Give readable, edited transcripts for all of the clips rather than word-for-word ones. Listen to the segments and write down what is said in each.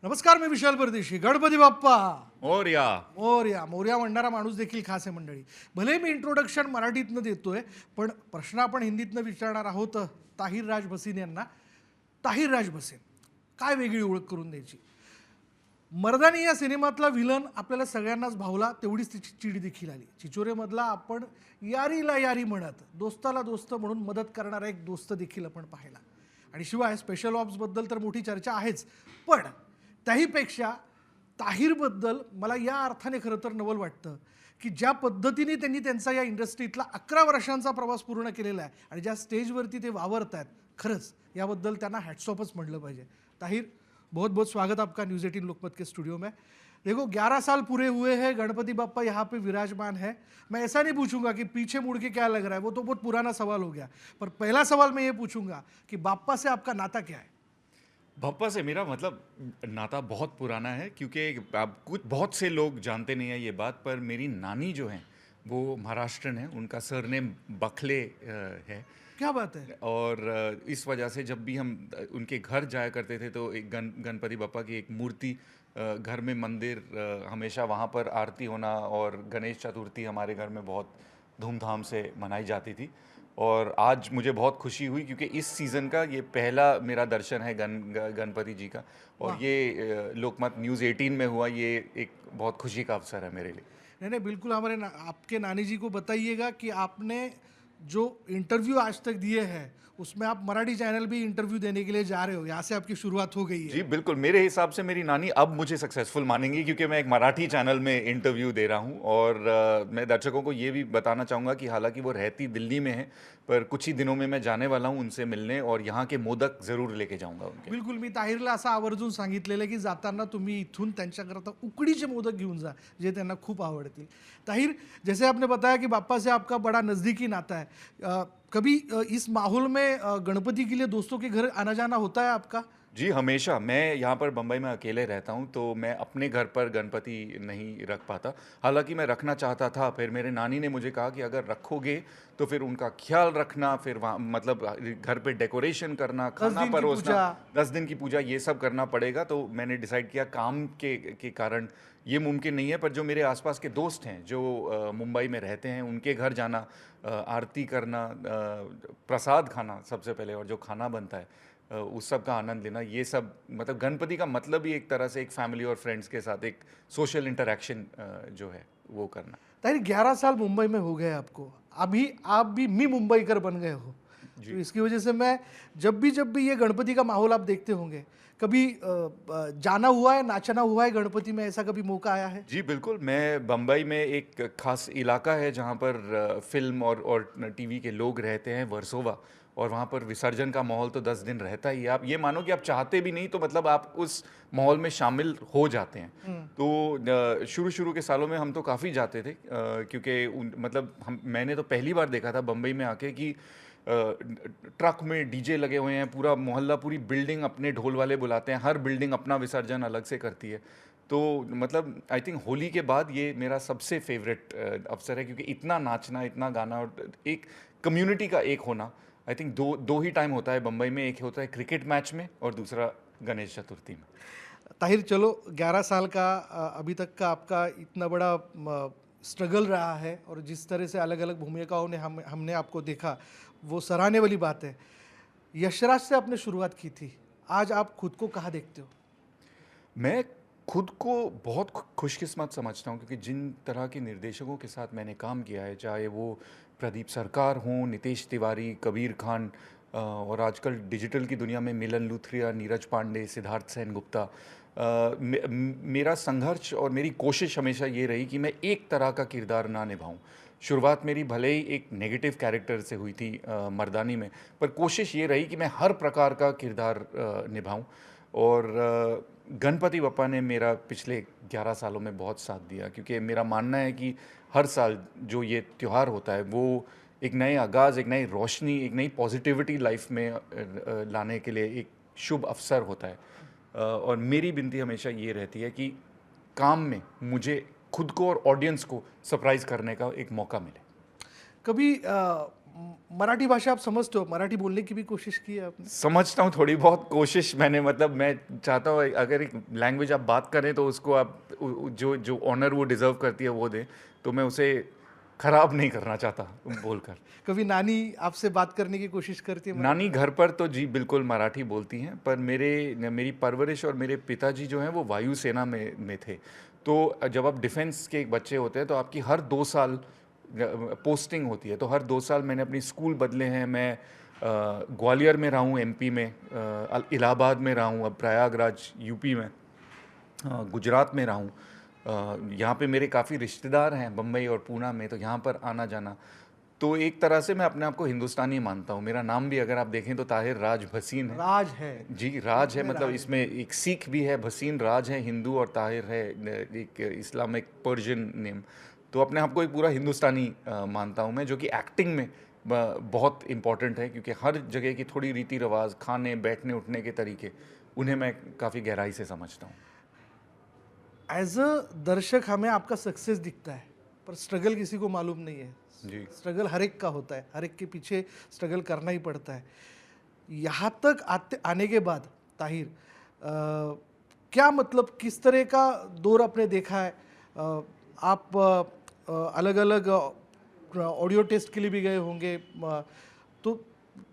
नमस्कार, मी विशाल परदेशी. गणपती बाप्पा मोरया. मोरया. मोरया म्हणणारा माणूस देखील खास आहे मंडळी. भले मी इंट्रोडक्शन मराठीतनं देतोय, पण प्रश्न आपण हिंदीतनं विचारणार आहोत ताहिर राज भसीन यांना. ताहिर राज भसीन, काय वेगळी ओळख करून द्यायची? मर्दानी या सिनेमातला व्हिलन आपल्याला सगळ्यांनाच भावला, तेवढीच तिची चीड देखील आली. चिचोरेमधला आपण यारीला यारी म्हणत दोस्ताला दोस्त म्हणून मदत करणारा एक दोस्त देखील आपण पाहिला. आणि शिवाय स्पेशल ऑप्सबद्दल तर मोठी चर्चा आहेच, पण त्याहीपेक्षा ताहिरबद्दल मला या अर्थाने खरं तर नवल वाटतं की ज्या पद्धतीने त्यांनी त्यांचा या इंडस्ट्रीतला 11 वर्षांचा प्रवास पूर्ण केलेला आहे आणि ज्या स्टेजवरती ते वावरत आहेत, खरंच याबद्दल त्यांना हॅट्स ऑफच म्हटलं पाहिजे. ताहिर, बहुत बहुत स्वागत आपका न्यूज़ 18 लोकमत के स्टूडियो में. देखो 11 साल पूरे हुए हैं, गणपति बाप्पा यहाँ पे विराजमान है. मैं ऐसा नहीं पूछूंगा कि पीछे मुड़ के क्या लग रहा है, वो तो बहुत पुराना सवाल हो गया. पर पहला सवाल मैं ये पूछूंगा कि बाप्पा से आपका नाता क्या है? भप्पा से मेरा मतलब नाता बहुत पुराना है, क्योंकि अब कुछ बहुत से लोग जानते नहीं हैं ये बात, पर मेरी नानी जो हैं वो महाराष्ट्रन है, उनका सरनेम बखले है. क्या बात है. और इस वजह से जब भी हम उनके घर जाया करते थे तो एक गणपति बप्पा की एक मूर्ति घर में मंदिर, हमेशा वहाँ पर आरती होना, और गणेश चतुर्थी हमारे घर में बहुत धूमधाम से मनाई जाती थी. और आज मुझे बहुत खुशी हुई क्योंकि इस सीज़न का ये पहला मेरा दर्शन है गणपति जी का, और ये लोकमत न्यूज़ 18 में हुआ. ये एक बहुत खुशी का अवसर है मेरे लिए. नहीं नहीं, बिल्कुल हमारे आपके नानी जी को बताइएगा कि आपने जो इंटरव्यू आज तक दिए हैं उसमें आप मराठी चैनल भी इंटरव्यू देने के लिए जा रहे हो, यहाँ से आपकी शुरुआत हो गई है. जी बिल्कुल, मेरे हिसाब से मेरी नानी अब मुझे सक्सेसफुल मानेंगी, क्योंकि मैं एक मराठी चैनल में इंटरव्यू दे रहा हूँ. और मैं दर्शकों को ये भी बताना चाहूँगा कि हालांकि वो रहती दिल्ली में है, पर कुछ ही दिनों में मैं जाने वाला हूँ उनसे मिलने, और यहाँ के मोदक ज़रूर लेके जाऊँगा उनके. बिल्कुल, मी ताहिरला असं आवर्जून सांगितलेलं आहे की जाताना तुम्ही इथून त्यांच्याकरता उकडीचे मोदक घेऊन जा, जे त्यांना खूप आवडतील. ताहिर, जैसे आपने बताया कि बाप्पा से आपका बड़ा नज़दीकी नाता है, कभी इस माहौल में गणपति के लिए दोस्तों के घर आना जाना होता है आपका? जी हमेशा. मैं यहाँ पर बम्बई में अकेले रहता हूँ, तो मैं अपने घर पर गणपति नहीं रख पाता. हालांकि मैं रखना चाहता था, फिर मेरे नानी ने मुझे कहा कि अगर रखोगे तो फिर उनका ख्याल रखना, फिर वहाँ मतलब घर पे डेकोरेशन करना, खाना परोसना, 10 दिन की पूजा, ये सब करना पड़ेगा. तो मैंने डिसाइड किया काम के कारण ये मुमकिन नहीं है, पर जो मेरे आसपास के दोस्त हैं जो मुंबई में रहते हैं, उनके घर जाना, आरती करना, प्रसाद खाना सबसे पहले, और जो खाना बनता है उस सब का आनंद लेना, ये सब मतलब गणपति का मतलब ही एक तरह से एक फैमिली और फ्रेंड्स के साथ एक सोशल इंटरेक्शन जो है वो करना. ताहिर, 11 साल मुंबई में हो गए आपको, अभी आप भी मी मुंबईकर बन गए हो, तो इसकी वजह से मैं जब भी ये गणपति का माहौल आप देखते होंगे, कभी जाना हुआ है, नाचना हुआ है गणपति में, ऐसा कभी मौका आया है? जी बिल्कुल. मैं बम्बई में एक खास इलाका है जहाँ पर फिल्म और टीवी के लोग रहते हैं, वर्सोवा, और वहाँ पर विसर्जन का माहौल तो 10 दिन रहता ही है. आप ये मानो कि आप चाहते भी नहीं तो मतलब आप उस माहौल में शामिल हो जाते हैं. तो शुरू के सालों में हम तो काफ़ी जाते थे, क्योंकि मतलब मैंने तो पहली बार देखा था बम्बई में आके कि ट्रक में डीजे लगे हुए हैं, पूरा मोहल्ला, पूरी बिल्डिंग अपने ढोल वाले बुलाते हैं, हर बिल्डिंग अपना विसर्जन अलग से करती है. तो मतलब आई थिंक होली के बाद ये मेरा सबसे फेवरेट अवसर है, क्योंकि इतना नाचना, इतना गाना, और एक कम्युनिटी का एक होना. आई थिंक दो ही टाइम होता है बम्बई में, एक होता है क्रिकेट मैच में और दूसरा गणेश चतुर्थी में. ताहिर, चलो 11 साल का अभी तक का आपका इतना बड़ा स्ट्रगल रहा है, और जिस तरह से अलग अलग भूमिकाओं ने हमने आपको देखा, वो सराहने वाली बात है. यशराज से आपने शुरुआत की थी, आज आप खुद को कहाँ देखते हो? मैं खुद को बहुत खुशकिस्मत समझता हूँ, क्योंकि जिन तरह के निर्देशकों के साथ मैंने काम किया है, चाहे वो प्रदीप सरकार हों, नितेश तिवारी, कबीर खान, और आजकल डिजिटल की दुनिया में मिलन लूथरिया, नीरज पांडे, सिद्धार्थ सेन गुप्ता, मेरा संघर्ष और मेरी कोशिश हमेशा ये रही कि मैं एक तरह का किरदार ना निभाऊं. शुरुआत मेरी भले ही एक नेगेटिव कैरेक्टर से हुई थी मर्दानी में, पर कोशिश ये रही कि मैं हर प्रकार का किरदार निभाऊं. और गणपति बप्पा ने मेरा पिछले 11 सालों में बहुत साथ दिया, क्योंकि मेरा मानना है कि हर साल जो ये त्यौहार होता है वो एक नए आगाज़, एक नई रोशनी, एक नई पॉजिटिविटी लाइफ में लाने के लिए एक शुभ अवसर होता है. और मेरी विनती हमेशा ये रहती है कि काम में मुझे खुद को और ऑडियंस को सरप्राइज़ करने का एक मौका मिले. कभी मराठी भाषा आप समझते हो, मराठी बोलने की भी कोशिश की है आपने? समझता हूँ थोड़ी बहुत कोशिश मैंने, मतलब मैं चाहता हूँ अगर एक लैंग्वेज आप बात करें तो उसको आप जो जो ऑनर वो डिज़र्व करती है वो दें, तो मैं उसे खराब नहीं करना चाहता बोलकर। कभी नानी आपसे बात करने की कोशिश करती है नानी घर पर तो जी बिल्कुल मराठी बोलती हैं, पर मेरी परवरिश और मेरे पिताजी जो हैं वो वायुसेना में थे। तो जब आप डिफेंस के एक बच्चे होते हैं तो आपकी हर 2 साल पोस्टिंग होती है, तो हर 2 साल मैंने अपनी स्कूल बदले हैं। मैं ग्वालियर में रहा हूँ एमपी में, इलाहाबाद में रहा हूँ, अब प्रयागराज यूपी में, गुजरात में रहा हूँ। यहाँ पे मेरे काफ़ी रिश्तेदार हैं बम्बई और पूना में, तो यहाँ पर आना जाना। तो एक तरह से मैं अपने आप को हिंदुस्तानी मानता हूँ। मेरा नाम भी अगर आप देखें तो ताहिर राज भसीन है। राज है। जी राज है, इसमें मतलब राज इसमें एक सिख भी है, भसीन राज है हिंदू, और ताहिर है एक इस्लामिक पर्शियन नेम। तो अपने आप को एक पूरा हिंदुस्तानी मानता हूँ मैं, जो कि एक्टिंग में बहुत इम्पॉर्टेंट है, क्योंकि हर जगह की थोड़ी रीति रिवाज, खाने बैठने उठने के तरीके, उन्हें मैं काफ़ी गहराई से समझता हूँ। एज अ दर्शक हमें आपका सक्सेस दिखता है, पर स्ट्रगल किसी को मालूम नहीं है। जी स्ट्रगल हर एक का होता है, हर एक के पीछे स्ट्रगल करना ही पड़ता है। यहाँ तक आने के बाद ताहिर, क्या मतलब किस तरह का दौर आपने देखा है? आप अलग अलग ऑडियो टेस्ट के लिए भी गए होंगे, तो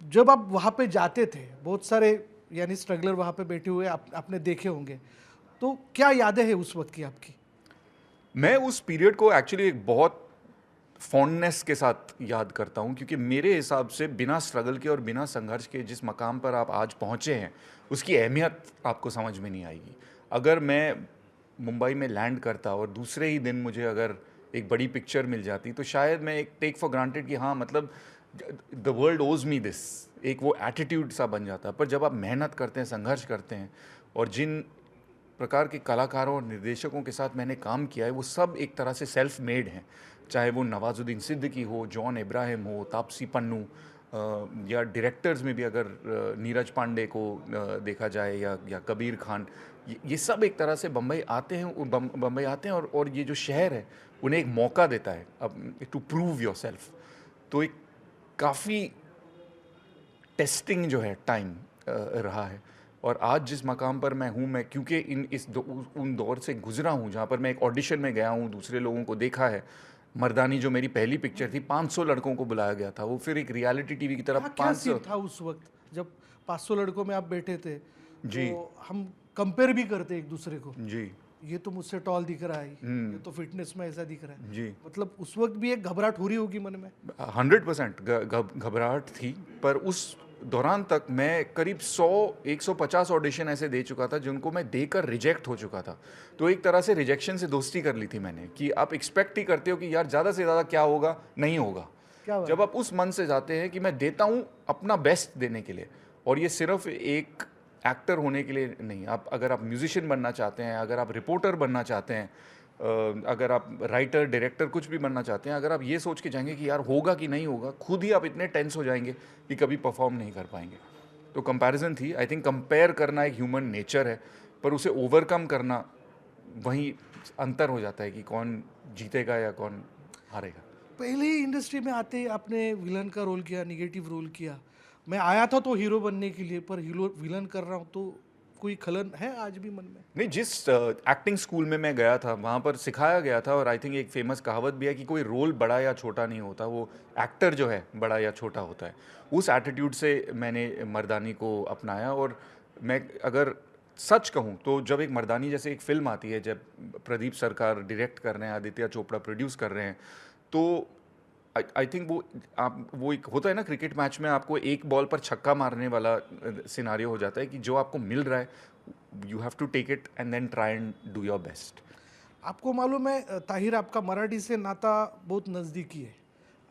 जब आप वहाँ पे जाते थे, बहुत सारे यानी स्ट्रगलर वहाँ पे बैठे हुए आपने देखे होंगे, तो क्या यादें हैं उस वक्त की आपकी? मैं उस पीरियड को एक्चुअली एक बहुत फॉन्डनेस के साथ याद करता हूँ, क्योंकि मेरे हिसाब से बिना स्ट्रगल के और बिना संघर्ष के जिस मकाम पर आप आज पहुँचे हैं, उसकी अहमियत आपको समझ में नहीं आएगी। अगर मैं मुंबई में लैंड करता और दूसरे ही दिन मुझे अगर एक बड़ी पिक्चर मिल जाती, तो शायद मैं एक टेक फॉर ग्रांटेड कि हाँ, मतलब द वर्ल्ड ओज मी दिस, एक वो एटीट्यूड सा बन जाता। पर जब आप मेहनत करते हैं, संघर्ष करते हैं, और जिन प्रकार के कलाकारों और निर्देशकों के साथ मैंने काम किया है, वो सब एक तरह से सेल्फ मेड हैं। चाहे वो नवाजुद्दीन सिद्दीकी हो, जॉन इब्राहिम हो, तापसी पन्नू, या डायरेक्टर्स में भी अगर नीरज पांडे को देखा जाए, या कबीर खान, ये सब एक तरह से बम्बई आते हैं, बम्बई आते हैं, और ये जो शहर है उन्हें एक मौका देता है अब टू प्रूव योर सेल्फ। तो एक काफ़ी टेस्टिंग जो है टाइम रहा है। और आज जिस मकाम पर मैं हूँ, मैं क्योंकि उन दौर से गुजरा हूँ जहाँ पर मैं एक ऑडिशन में गया हूँ, दूसरे लोगों को देखा है। मर्दानी जो मेरी पहली पिक्चर थी, 500 लड़कों को बुलाया गया था, वो फिर एक रियलिटी टीवी की तरह क्या क्या 500। सीन था उस वक्त जब 500 लड़कों में आप बैठे थे? जी तो हम कंपेयर भी करते एक दूसरे को, जी ये तो मुझसे टॉल दिख रहा है, ये तो फिटनेस में ऐसा दिख रहा है। जी मतलब उस वक्त भी एक घबराहट हो रही होगी मन में? 100% घबराहट थी। पर उस दौरान तक मैं करीब 100-150 ऑडिशन ऐसे दे चुका था जिनको मैं देकर रिजेक्ट हो चुका था। तो एक तरह से रिजेक्शन से दोस्ती कर ली थी मैंने, कि आप एक्सपेक्ट ही करते हो कि यार ज़्यादा से ज़्यादा क्या होगा, नहीं होगा। क्या बात जब आप उस मन से जाते हैं कि मैं देता हूँ अपना बेस्ट देने के लिए, और ये सिर्फ एक एक्टर होने के लिए नहीं, आप अगर आप म्यूजिशियन बनना चाहते हैं, अगर आप रिपोर्टर बनना चाहते हैं, अगर आप राइटर डायरेक्टर कुछ भी बनना चाहते हैं, अगर आप ये सोच के जाएंगे कि यार होगा कि नहीं होगा, खुद ही आप इतने टेंस हो जाएंगे कि कभी परफॉर्म नहीं कर पाएंगे। तो कंपैरिजन थी। आई थिंक कंपेयर करना एक ह्यूमन नेचर है, पर उसे ओवरकम करना, वहीं अंतर हो जाता है कि कौन जीतेगा या कौन हारेगा। पहले ही इंडस्ट्री में आते ही आपने विलन का रोल किया, निगेटिव रोल किया। मैं आया था तो हीरो बनने के लिए, पर हीरो विलन कर रहा हूँ, तो कोई खलन है आज भी मन में? नहीं, जिस एक्टिंग स्कूल में मैं गया था वहाँ पर सिखाया गया था, और आई थिंक एक फेमस कहावत भी है कि कोई रोल बड़ा या छोटा नहीं होता, वो एक्टर जो है बड़ा या छोटा होता है। उस एटीट्यूड से मैंने मर्दानी को अपनाया। और मैं अगर सच कहूँ तो जब एक मर्दानी जैसे एक फिल्म आती है, जब प्रदीप सरकार डायरेक्ट कर रहे हैं, आदित्य चोपड़ा प्रोड्यूस कर रहे हैं, तो आई थिंक वो एक होता है ना क्रिकेट मैच में, आपको एक बॉल पर छक्का मारने वाला सिनारियो हो जाता है कि जो आपको मिल रहा है, you have to take it and then try and do your best. आपको मालूम है ताहिर, आपका मराठी से नाता बहुत नज़दीकी है।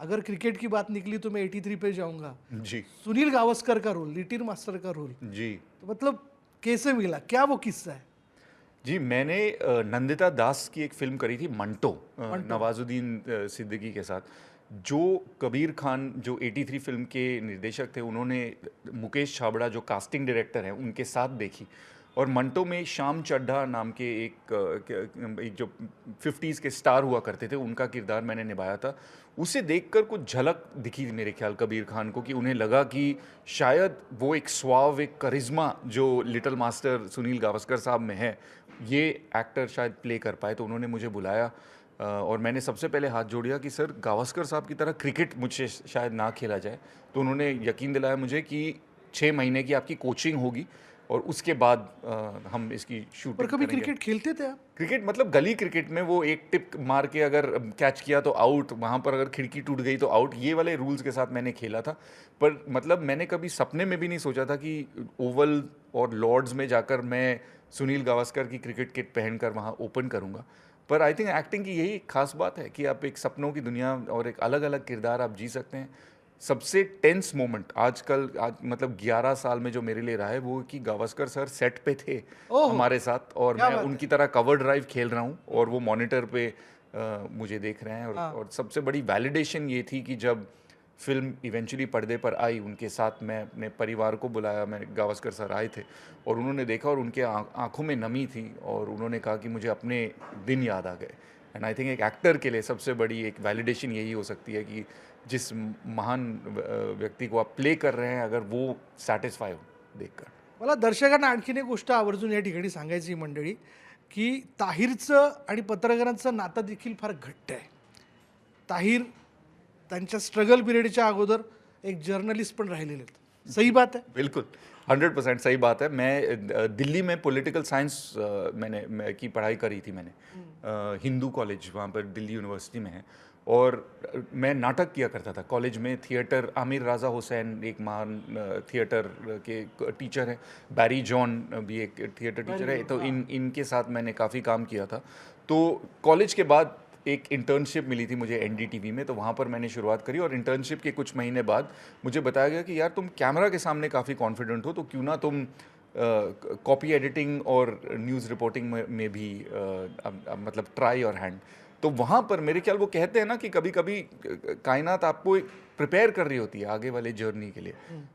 अगर क्रिकेट की बात निकली तो मैं 83 पे जाऊंगा। जी सुनील गावस्कर का रोल, लिटिल मास्टर का रोल, जी तो मतलब कैसे मिला, क्या वो किस्सा है? जी मैंने नंदिता दास की एक फिल्म करी थी, मंटो, नवाजुद्दीन सिद्दीकी के साथ, जो कबीर खान जो 83 फिल्म के निर्देशक थे, उन्होंने मुकेश छाबड़ा जो कास्टिंग डायरेक्टर हैं उनके साथ देखी। और मंटो में श्याम चड्ढा नाम के एक जो 50s के स्टार हुआ करते थे, उनका किरदार मैंने निभाया था। उसे देखकर कुछ झलक दिखी मेरे ख्याल कबीर खान को, कि उन्हें लगा कि शायद वो एक स्वाव, एक करिश्मा जो लिटिल मास्टर सुनील गावस्कर साहब में है, ये एक्टर शायद प्ले कर पाए। तो उन्होंने मुझे बुलाया और मैंने सबसे पहले हाथ जोड़िया कि सर, गावस्कर साहब की तरह क्रिकेट मुझसे शायद ना खेला जाए। तो उन्होंने यकीन दिलाया मुझे कि 6 महीने की आपकी कोचिंग होगी और उसके बाद हम इसकी पर शूटिंग कभी करेंगे। क्रिकेट खेलते थे आप? क्रिकेट मतलब गली क्रिकेट में वो एक टिप मार के अगर कैच किया तो आउट, वहाँ पर अगर खिड़की टूट गई तो आउट, ये वाले रूल्स के साथ मैंने खेला था। पर मतलब मैंने कभी सपने में भी नहीं सोचा था कि ओवल और लॉर्ड्स में जाकर मैं सुनील गावस्कर की क्रिकेट किट पहनकर वहाँ ओपन करूँगा। पर आई थिंक एक्टिंग की यही खास बात है कि आप एक सपनों की दुनिया और एक अलग अलग किरदार आप जी सकते हैं। सबसे टेंस मोमेंट आज मतलब 11 साल में जो मेरे लिए रहा है वो कि गावस्कर सर सेट पे थे ओहो, हमारे साथ, और क्या मैं बात उनकी तरह कवर ड्राइव खेल रहा हूँ और वो मॉनिटर पे मुझे देख रहे हैं। हाँ। और सबसे बड़ी वैलिडेशन ये थी कि जब फिल्म इवेंचुअली पर्दे पर आई, उनके साथ मैं अपने परिवार को बुलाया, मैं गावस्कर सर आए थे और उन्होंने देखा और उनके आंखों में नमी थी और उन्होंने कहा कि मुझे अपने दिन याद आ गए। एंड आई थिंक एक एक्टर के लिए सबसे बड़ी एक वैलिडेशन यही हो सकती है कि जिस महान व्यक्ति को आप प्ले कर रहे हैं, अगर वो सॅटिस्फाय हो देखकर। मला दर्शकांना आणखीन एक गोष्ट आवर्जून या ठिकाणी सांगायची मंडळी, की ताहिरचं आणि पत्रकारांचं नातं देखील फार घट्ट आहे. ताहिर त्यांच्या स्ट्रगल पिरियडच्या अगोदर एक जर्नलिस्ट पण राहिलेले आहेत. सही बात है? बिल्कुल 100% सही बात है। मैं दिल्ली में पॉलिटिकल साइंस की पढ़ाई करी थी मैंने, हिंदू कॉलेज वहाँ पर दिल्ली यूनिवर्सिटी में है। और मैं नाटक किया करता था कॉलेज में। थिएटर, आमिर राजा हुसैन एक महान थिएटर के टीचर हैं, बैरी जॉन भी एक थिएटर टीचर है, तो इनके साथ मैंने काफ़ी काम किया था। तो कॉलेज के बाद एक इंटर्नशिप मिली थी मुझे एनडीटीवी में, तो वहाँ पर मैंने शुरुआत करी और इंटर्नशिप के कुछ महीने बाद मुझे बताया गया कि यार तुम कैमरा के सामने काफ़ी कॉन्फिडेंट हो, तो क्यों ना तुम कॉपी एडिटिंग और न्यूज़ रिपोर्टिंग में भी मतलब ट्राई योर हैंड। तो वहाँ पर मेरे ख्याल वो कहते हैं ना कि कभी कभी कायनात आपको एक प्रिपेयर कर रही होती है आगे वाले जर्नी के लिए।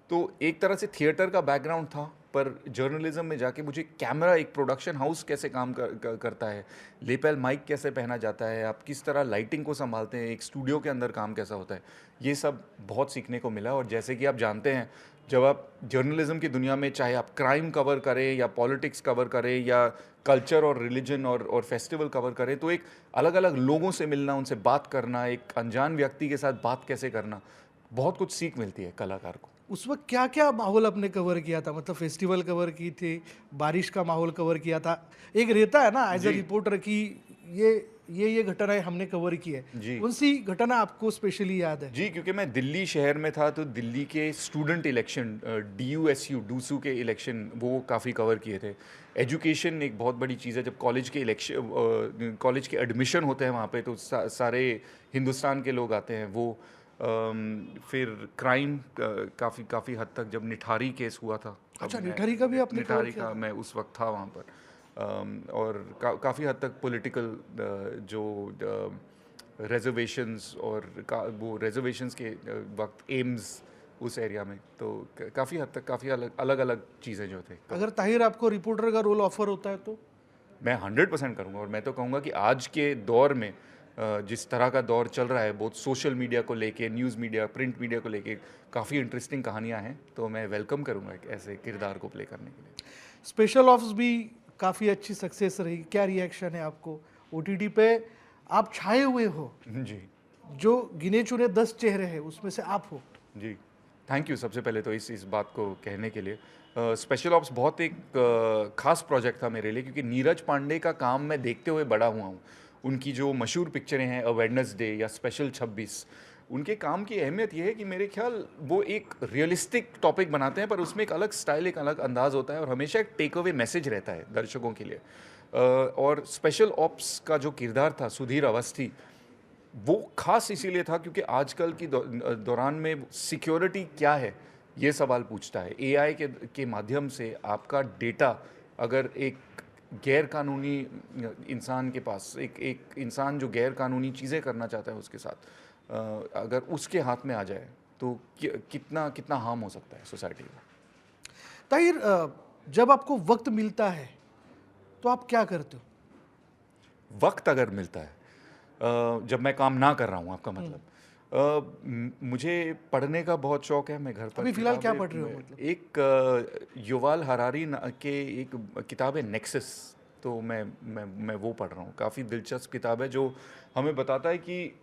तो एक तरह से थिएटर का बैकग्राउंड था, पर जर्नलिज्म में जाके मुझे कैमरा, एक प्रोडक्शन हाउस कैसे काम करता है, लेपेल माइक कैसे पहना जाता है, आप किस तरह लाइटिंग को संभालते हैं, एक स्टूडियो के अंदर काम कैसा होता है, ये सब बहुत सीखने को मिला। और जैसे कि आप जानते हैं, जब आप जर्नलिज्म की दुनिया में, चाहे आप क्राइम कवर करें या पॉलिटिक्स कवर करें या कल्चर और रिलीजन और फेस्टिवल कवर करें, तो एक अलग अलग लोगों से मिलना, उनसे बात करना, एक अनजान व्यक्ति के साथ बात कैसे करना, बहुत कुछ सीख मिलती है कलाकार को। उस वक्त क्या क्या माहौल आपने कवर किया था? मतलब फेस्टिवल कवर की थी, बारिश का माहौल कवर किया था, एक रहता है ना एज अ रिपोर्टर की ये घटनाएं हमने कवर की है, जी। कौन सी घटना आपको स्पेशली याद है? जी, क्योंकि मैं दिल्ली शहर में था, तो दिल्ली के स्टूडेंट इलेक्शन, डूसू के इलेक्शन, वो काफ़ी कवर किए थे। एजुकेशन एक बहुत बड़ी चीज़ है। जब कॉलेज के कॉलेज के एडमिशन होते हैं वहाँ पे, तो सारे हिंदुस्तान के लोग आते हैं वो। फिर क्राइम काफ़ी हद तक, जब निठारी केस हुआ था, अच्छा, अब मैं- निठारी का भी आपने cover निठारी किया का मैं उस वक्त था वहाँ पर। और काफ़ी हद तक पॉलिटिकल जो रिजर्वेशंस और वो रिजर्वेशंस के वक्त एम्स उस एरिया में, तो काफ़ी हद तक काफ़ी अलग अलग चीज़ें जो थे। अगर ताहिर आपको रिपोर्टर का रोल ऑफर होता है तो? मैं 100% करूँगा। और मैं तो कहूँगा कि आज के दौर में जिस तरह का दौर चल रहा है, बहुत सोशल मीडिया को लेके, न्यूज़ मीडिया, प्रिंट मीडिया को लेके काफ़ी इंटरेस्टिंग कहानियाँ हैं, तो मैं वेलकम करूँगा एक ऐसे किरदार को प्ले करने के लिए। स्पेशल ऑप्स भी काफ़ी अच्छी सक्सेस रही, क्या रिएक्शन है आपको? ओटीटी पे आप छाए हुए हो, जी जो गिने चुने 10 चेहरे हैं उसमें से आप हो। जी, थैंक यू सबसे पहले तो इस बात को कहने के लिए। स्पेशल ऑप्स बहुत एक खास प्रोजेक्ट था मेरे लिए, क्योंकि नीरज पांडे का काम मैं देखते हुए बड़ा हुआ हूँ। उनकी जो मशहूर पिक्चरें हैं, अ वेडनेसडे या स्पेशल 26, उनके काम की अहमियत यह है कि मेरे ख्याल वो एक रियलिस्टिक टॉपिक बनाते हैं, पर उसमें एक अलग स्टाइल, एक अलग अंदाज होता है और हमेशा एक टेक अवे मैसेज रहता है दर्शकों के लिए। और स्पेशल ऑप्स का जो किरदार था सुधीर अवस्थी, वो खास इसीलिए था क्योंकि आजकल की दौरान में सिक्योरिटी क्या है, ये सवाल पूछता है। एआई के माध्यम से आपका डेटा अगर एक गैर कानूनी इंसान के पास, एक इंसान जो गैर कानूनी चीज़ें करना चाहता है उसके साथ, अगर उसके हाथ में आ जाए, तो कितना कितना हार्म हो सकता है सोसाइटी को। ताहिर, जब आपको वक्त मिलता है तो आप क्या करते हो? वक्त अगर मिलता है, जब मैं काम ना कर रहा हूँ, आपका मतलब, मुझे पढ़ने का बहुत शौक है। मैं घर पर अभी फिलहाल क्या किताबें पढ़ रहे हो मतलब? एक युवाल हरारी के एक किताब है नेक्सस, तो मैं वो पढ़ रहा हूँ। काफ़ी दिलचस्प किताब है जो हमें बताता है कि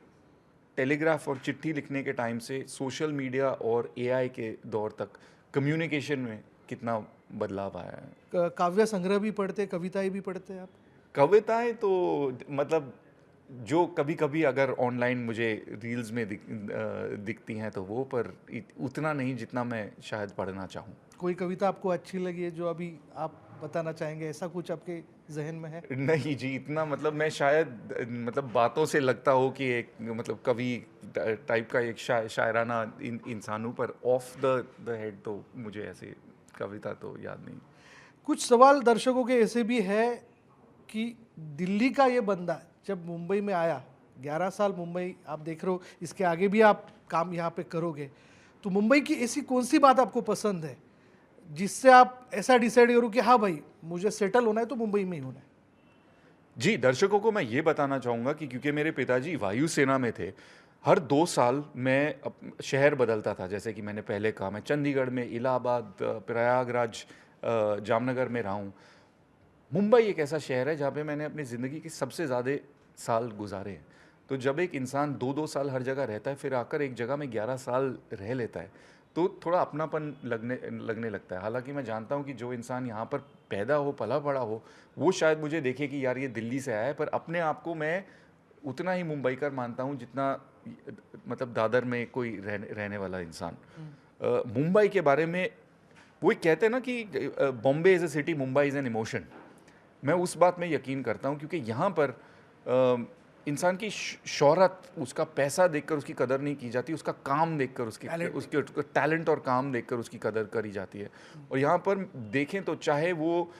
टेलीग्राफ और चिट्ठी लिखने के टाइम से सोशल मीडिया और एआई के दौर तक कम्युनिकेशन में कितना बदलाव आया है। काव्य संग्रह भी पढ़ते, कविताएं भी पढ़ते हैं आप? कविताएं तो मतलब जो कभी कभी अगर ऑनलाइन मुझे रील्स में दिखती हैं तो वो, पर उतना नहीं जितना मैं शायद पढ़ना चाहूँ। कोई कविता आपको अच्छी लगी है जो अभी आप बताना चाहेंगे, ऐसा कुछ आपके जहन में है? नहीं जी, इतना मतलब मैं शायद मतलब बातों से लगता हो कि एक मतलब कवि टाइप का एक शायराना इंसान हूँ, पर ऑफ द हेड तो मुझे ऐसे कविता तो याद नहीं। कुछ सवाल दर्शकों के ऐसे भी है कि दिल्ली का ये बंदा जब मुंबई में आया, 11 साल मुंबई आप देख रहे हो, इसके आगे भी आप काम यहाँ पे करोगे, तो मुंबई की ऐसी कौन सी बात आपको पसंद है जिससे आप ऐसा डिसाइड करो कि हाँ भाई मुझे सेटल होना है तो मुंबई में ही होना है? जी, दर्शकों को मैं ये बताना चाहूँगा कि क्योंकि मेरे पिताजी वायुसेना में थे, हर 2 साल मैं शहर बदलता था। जैसे कि मैंने पहले कहा, मैं चंडीगढ़ में, इलाहाबाद, प्रयागराज, जामनगर में रहा हूँ। मुंबई एक ऐसा शहर है जहाँ पे मैंने अपनी ज़िंदगी के सबसे ज़्यादा साल गुजारे हैं। तो जब एक इंसान 2-2 साल हर जगह रहता है, फिर आकर एक जगह में 11 साल रह लेता है, तो थोड़ा अपनापन लगने लगने लगता है। हालाँकि मैं जानता हूँ कि जो इंसान यहाँ पर पैदा हो, पला-बड़ा हो, वो शायद मुझे देखे कि यार ये दिल्ली से आया है, पर अपने आप को मैं उतना ही मुंबईकर मानता हूँ जितना मतलब दादर में कोई रहने वाला इंसान। मुंबई के बारे में वो एक कहते हैं ना कि Bombay is a city, Mumbai is an emotion. मैं उस बात में यकीन करता हूँ क्योंकि यहाँ पर इंसान की शोहरत, उसका पैसा देखकर उसकी कदर नहीं की जाती, उसका काम देखकर उसके टैलेंट और काम देखकर उसकी कदर करी जाती है। और यहाँ पर देखें तो चाहे वो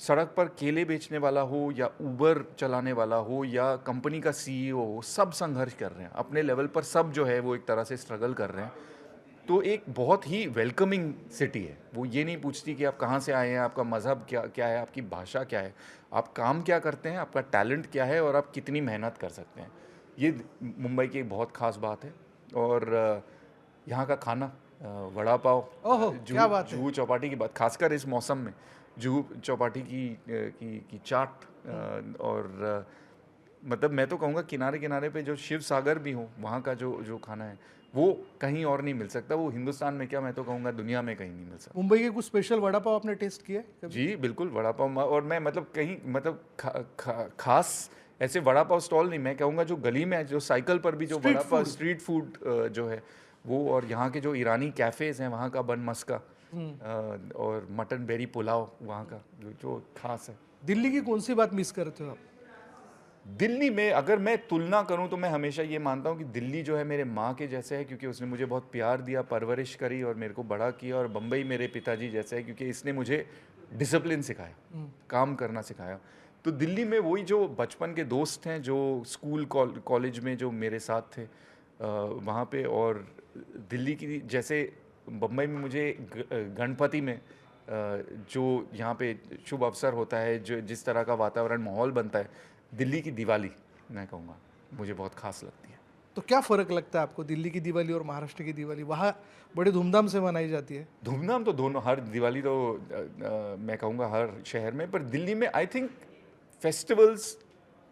सड़क पर केले बेचने वाला हो या उबर चलाने वाला हो या कंपनी का सीईओ हो, सब संघर्ष कर रहे हैं अपने लेवल पर। सब जो है वो एक तरह से स्ट्रगल कर रहे हैं। तो एक बहुत ही वेलकमिंग सिटी है। वो ये नहीं पूछती कि आप कहाँ से आए हैं, आपका मज़हब क्या क्या है, आपकी भाषा क्या है, आप काम क्या करते हैं, आपका टैलेंट क्या है और आप कितनी मेहनत कर सकते हैं। ये मुंबई की एक बहुत ख़ास बात है। और यहाँ का खाना, वड़ा पाव, ओहो, क्या बात है! जुहू चौपाटी की बात, खासकर इस मौसम में जुहू चौपाटी की चाट, और मतलब मैं तो कहूँगा किनारे किनारे पे जो शिव सागर भी हो, वहाँ का जो जो खाना है वो कहीं और नहीं मिल सकता। वो हिंदुस्तान में क्या, मैं तो कहूँगा दुनिया में कहीं नहीं मिल सकता। मुंबई के कुछ स्पेशल वड़ा पाव आपने टेस्ट किया है कभी? जी बिल्कुल, वड़ा पाव। और मैं मतलब कहीं मतलब खास ऐसे वड़ा पाव स्टॉल नहीं, मैं कहूँगा जो गली में है, जो साइकिल पर भी जो street vada pav food. Street food जो है वो, और यहाँ के जो ईरानी कैफ़ेज़ हैं, वहाँ का बन मस्का, और मटन बेरी पुलाव वहाँ का जो खास है। दिल्ली की कौन सी बात मिस करते हो आप? दिल्ली में अगर मैं तुलना करूं तो मैं हमेशा ये मानता हूं कि दिल्ली जो है मेरे माँ के जैसे है, क्योंकि उसने मुझे बहुत प्यार दिया, परवरिश करी और मेरे को बड़ा किया। और बम्बई मेरे पिताजी जैसे है क्योंकि इसने मुझे डिसिप्लिन सिखाया, काम करना सिखाया। तो दिल्ली में वही जो बचपन के दोस्त हैं, जो स्कूल कॉलेज में जो मेरे साथ थे वहाँ पे, और दिल्ली की जैसे बम्बई में मुझे गणपति में जो यहाँ पे शुभ अवसर होता है, जो जिस तरह का वातावरण माहौल बनता है, दिल्ली की दिवाली मैं कहूँगा मुझे बहुत खास लगती है। तो क्या फ़र्क लगता है आपको दिल्ली की दिवाली और महाराष्ट्र की दिवाली? वहाँ बड़े धूमधाम से मनाई जाती है। धूमधाम तो दोनों, हर दिवाली तो मैं कहूँगा हर शहर में, पर दिल्ली में आई थिंक फेस्टिवल्स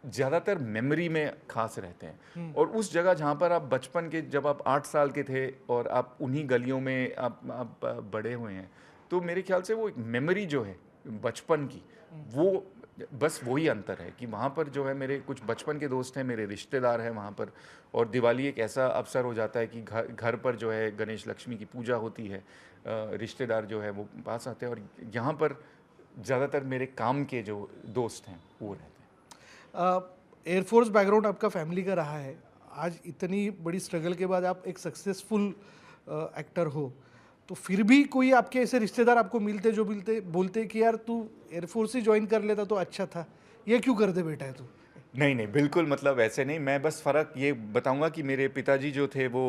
ज़्यादातर मेमोरी में खास रहते हैं। और उस जगह जहाँ पर आप बचपन के, जब आप 8 साल के थे और आप उन्हीं गलियों में आप बड़े हुए हैं, तो मेरे ख्याल से वो एक मेमोरी जो है बचपन की, वो बस वही अंतर है कि वहाँ पर जो है मेरे कुछ बचपन के दोस्त हैं, मेरे रिश्तेदार हैं वहाँ पर। और दिवाली एक ऐसा अवसर हो जाता है कि घर पर जो है गणेश लक्ष्मी की पूजा होती है, रिश्तेदार जो है वो पास आते हैं। और यहाँ पर ज़्यादातर मेरे काम के जो दोस्त हैं वो रहते हैं। एयरफोर्स बैकग्राउंड आपका फैमिली का रहा है, आज इतनी बड़ी स्ट्रगल के बाद आप एक सक्सेसफुल एक्टर हो, तो फिर भी कोई आपके ऐसे रिश्तेदार आपको मिलते बोलते कि यार तू एयरफोर्स ही ज्वाइन कर लेता तो अच्छा था, ये क्यों कर दे बेटा है तू? नहीं नहीं, बिल्कुल मतलब ऐसे नहीं। मैं बस फ़र्क ये बताऊंगा कि मेरे पिताजी जो थे वो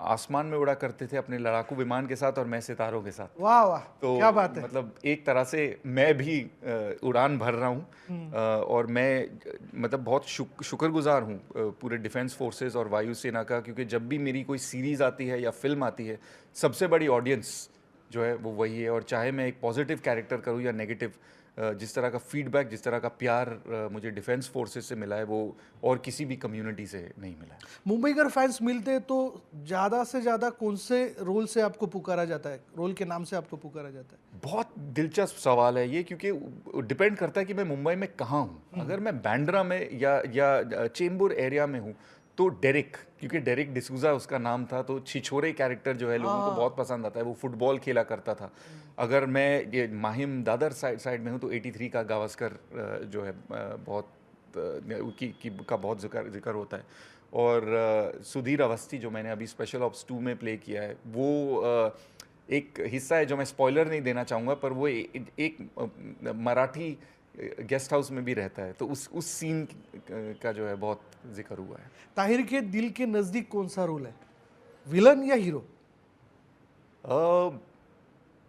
आसमान में उड़ा करते थे अपने लड़ाकू विमान के साथ और मैं सितारों के साथ। वाह वाह, तो क्या बात है। मतलब एक तरह से मैं भी उड़ान भर रहा हूँ, और मैं मतलब बहुत शुक्रगुजार हूँ पूरे डिफेंस फोर्सेस और वायुसेना का, क्योंकि जब भी मेरी कोई सीरीज़ आती है या फिल्म आती है, सबसे बड़ी ऑडियंस जो है वो वही है। और चाहे मैं एक पॉजिटिव कैरेक्टर करूँ या नेगेटिव, जिस तरह का फीडबैक, जिस तरह का प्यार मुझे डिफेंस फोर्सेस से मिला है, वो और किसी भी कम्युनिटी से नहीं मिला है। मुंबई अगर फैंस मिलते हैं तो ज़्यादा से ज़्यादा कौन से रोल से आपको पुकारा जाता है, रोल के नाम से आपको पुकारा जाता है? बहुत दिलचस्प सवाल है ये, क्योंकि डिपेंड करता है कि मैं मुंबई में कहाँ हूँ। अगर मैं बांद्रा में या चेंबूर एरिया में हूँ तो डेरिक, क्योंकि डेरिक डिसूजा उसका नाम था, तो छिछोरे कैरेक्टर जो है लोगों को बहुत पसंद आता है। वो फुटबॉल खेला करता था। अगर मैं ये माहिम दादर साइड में हूँ तो 83 का गावस्कर जो है बहुत का बहुत जिक्र होता है। और सुधीर अवस्थी जो मैंने अभी स्पेशल ऑप्स 2 में प्ले किया है, वो एक हिस्सा है जो मैं स्पॉइलर नहीं देना चाहूँगा, पर वो एक मराठी गेस्ट हाउस में भी रहता है, तो उस सीन का जो है बहुत जिक्र हुआ है। ताहिर के दिल के नज़दीक कौन सा रोल है, विलन या हीरो?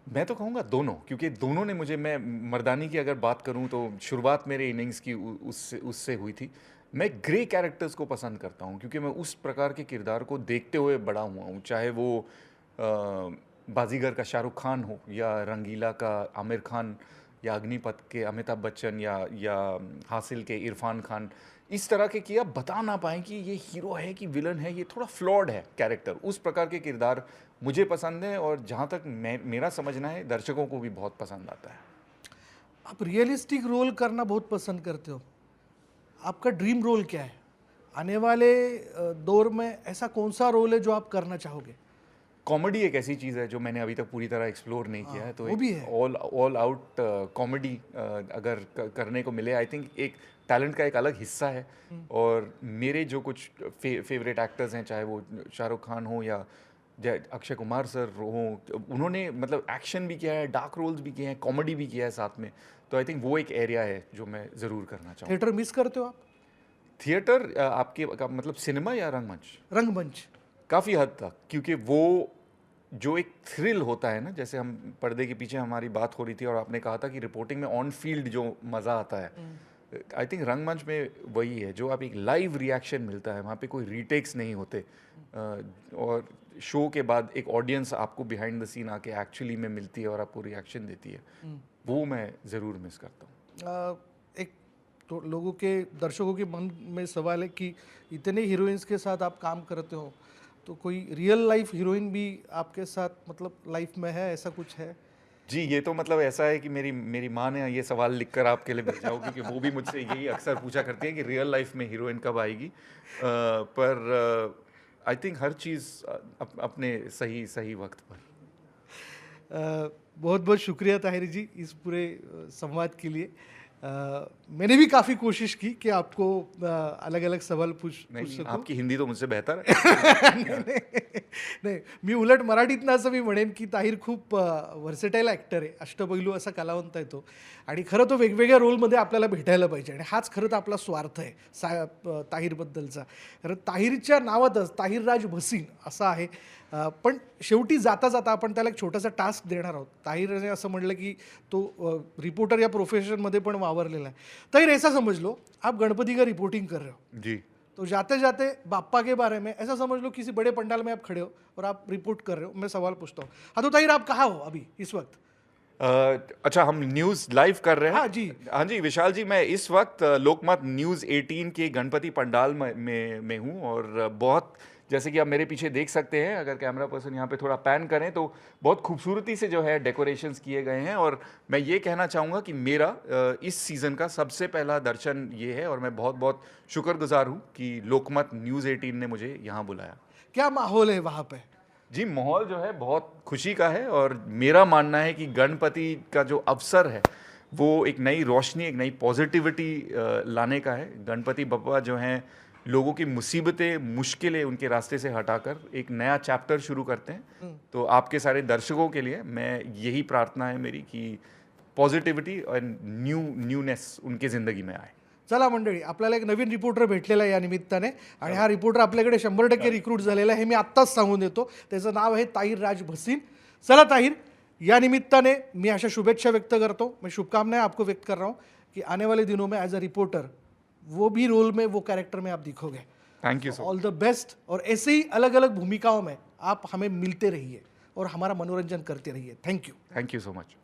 मैं तो कहूँगा दोनों, क्योंकि दोनों ने मुझे, मैं मर्दानी की अगर बात करूँ तो शुरुआत मेरे इनिंग्स की उससे हुई थी। मैं ग्रे कैरेक्टर्स को पसंद करता हूँ, क्योंकि मैं उस प्रकार के किरदार को देखते हुए बड़ा हुआ हूँ। चाहे वो बाजीगर का शाहरुख खान हो, या रंगीला का आमिर खान, या अग्निपथ के अमिताभ बच्चन, या हासिल के इरफान खान। इस तरह के कि आप बता ना पाएँ कि ये हीरो है कि विलन है, ये थोड़ा फ्लॉड है कैरेक्टर। उस प्रकार के किरदार मुझे पसंद है, और जहाँ तक मेरा समझना है दर्शकों को भी बहुत पसंद आता है। आप रियलिस्टिक रोल करना बहुत पसंद करते हो, आपका ड्रीम रोल क्या है? आने वाले दौर में ऐसा कौन सा रोल है जो आप करना चाहोगे? कॉमेडी एक ऐसी चीज़ है जो मैंने अभी तक पूरी तरह एक्सप्लोर नहीं किया है, तो वो भी है। ऑल आउट कॉमेडी अगर करने को मिले, आई थिंक एक टैलेंट का एक अलग हिस्सा है। और मेरे जो कुछ फेवरेट एक्टर्स हैं, चाहे वो शाहरुख खान हो या अक्षय कुमार सर हो, उन्होंने मतलब एक्शन भी किया है, डार्क रोल्स भी किए हैं, कॉमेडी भी किया है साथ में। तो आई थिंक वो एक एरिया है जो मैं ज़रूर करना चाहूँ। थिएटर मिस करते हो आप? थिएटर आपके मतलब सिनेमा या रंगमंच? रंगमंच? काफ़ी हद तक, क्योंकि वो जो एक थ्रिल होता है ना, जैसे हम पर्दे के पीछे हमारी बात हो रही थी और आपने कहा था कि रिपोर्टिंग में ऑन फील्ड जो मज़ा आता है, आई थिंक रंगमंच में वही है। जो आप एक लाइव रिएक्शन मिलता है, वहाँ पे कोई रीटेक्स नहीं होते, और शो के बाद एक ऑडियंस आपको बिहाइंड द सीन आके एक्चुअली में मिलती है और आपको रिएक्शन देती है, वो मैं ज़रूर मिस करता हूँ। एक तो लोगों के, दर्शकों के मन में सवाल है कि इतने हीरोइंस के साथ आप काम करते हो, तो कोई रियल लाइफ हीरोइन भी आपके साथ मतलब लाइफ में है, ऐसा कुछ है? जी, ये तो मतलब ऐसा है कि मेरी माँ ने ये सवाल लिखकर आपके लिए भेजा हो, क्योंकि वो भी मुझसे यही अक्सर पूछा करती है कि रियल लाइफ में हीरोइन कब आएगी। पर आई थिंक हर चीज़ अपने सही वक्त पर। बहुत बहुत शुक्रिया ताहिर जी इस पूरे संवाद के लिए। मैंने भी काफ़ी कोशिश की कि आपको अलग अलग सवाल पूछ सकूं. आपकी हिंदी तो मुझसे बेहतर है. नाही, मी उलट मराठीतनं असं मी म्हणेन की ताहिर खूप व्हर्सेटाईल ॲक्टर आहे, अष्टपैलू असा कलावंत आहे तो, आणि खरं तो वेगवेगळ्या रोलमध्ये आपल्याला भेटायला पाहिजे, आणि हाच खरं तर आपला स्वार्थ आहे ताहिरबद्दलचा. कारण ताहिरच्या नावातच ताहिरराज भसीन असं आहे. पण शेवटी जाता जाता आपण त्याला एक छोटासा टास्क देणार आहोत. ताहिरने असं म्हटलं की तो रिपोर्टर या प्रोफेशनमध्ये पण वावरलेला है. ताहिर, ऐसा समझ लो आप गणपति का रिपोर्टिंग कर रहे हो जी. तो जाते जाते बाप्पा के बारे में ऐसा समझ लो किसी बड़े पंडाल में आप खड़े हो और आप रिपोर्ट कर रहे हो. मैं सवाल पूछता हूँ, हाँ तो ताहिर आप कहाँ हो अभी इस वक्त? अच्छा, हम न्यूज़ लाइव कर रहे हैं. हाँ जी. हाँ जी विशाल जी, मैं इस वक्त लोकमत न्यूज़ 18 के गणपति पंडाल में हूँ, और बहुत, जैसे कि आप मेरे पीछे देख सकते हैं, अगर कैमरा पर्सन यहाँ पे थोड़ा पैन करें तो बहुत खूबसूरती से जो है डेकोरेशंस किए गए हैं. और मैं ये कहना चाहूँगा कि मेरा इस सीज़न का सबसे पहला दर्शन ये है, और मैं बहुत बहुत शुक्रगुजार हूँ कि लोकमत न्यूज़ 18 ने मुझे यहाँ बुलाया. क्या माहौल है वहाँ पे? जी, माहौल जो है बहुत खुशी का है, और मेरा मानना है कि गणपति का जो अवसर है वो एक नई रोशनी, एक नई पॉजिटिविटी लाने का है. गणपति बप्पा जो हैं लोगों की मुसीबतें, मुश्किलें उनके रास्ते से हटाकर एक नया चैप्टर शुरू करते हैं. तो आपके सारे दर्शकों के लिए मैं यही प्रार्थना है मेरी कि पॉजिटिविटी और न्यूनेस उनके ज़िंदगी में आए. चला मंडळी, आपल्याला एक नवीन रिपोर्टर भेटलेला आहे या निमित्ताने आणि हा रिपोर्टर आपल्याकडे 100% रिक्रूट झालेला आहे हे मी आत्ताच सांगून देतो. त्याचं नाव आहे ताहिर राज भसीन. चला ताहिर, या निमित्ताने मैं अशा शुभेच्छा व्यक्त करता हूँ, मैं शुभकामनाएं आपको व्यक्त कर रहा हूँ कि आने वाले दिनों में एज अ रिपोर्टर वो भी रोल में, वो कैरेक्टर में आप दिखोगे. Thank you so all the best. और ऐसे ही अलग अलग भूमिकाओं में आप हमें मिलते रहिए और हमारा मनोरंजन करते रहिए. Thank you. Thank you so much.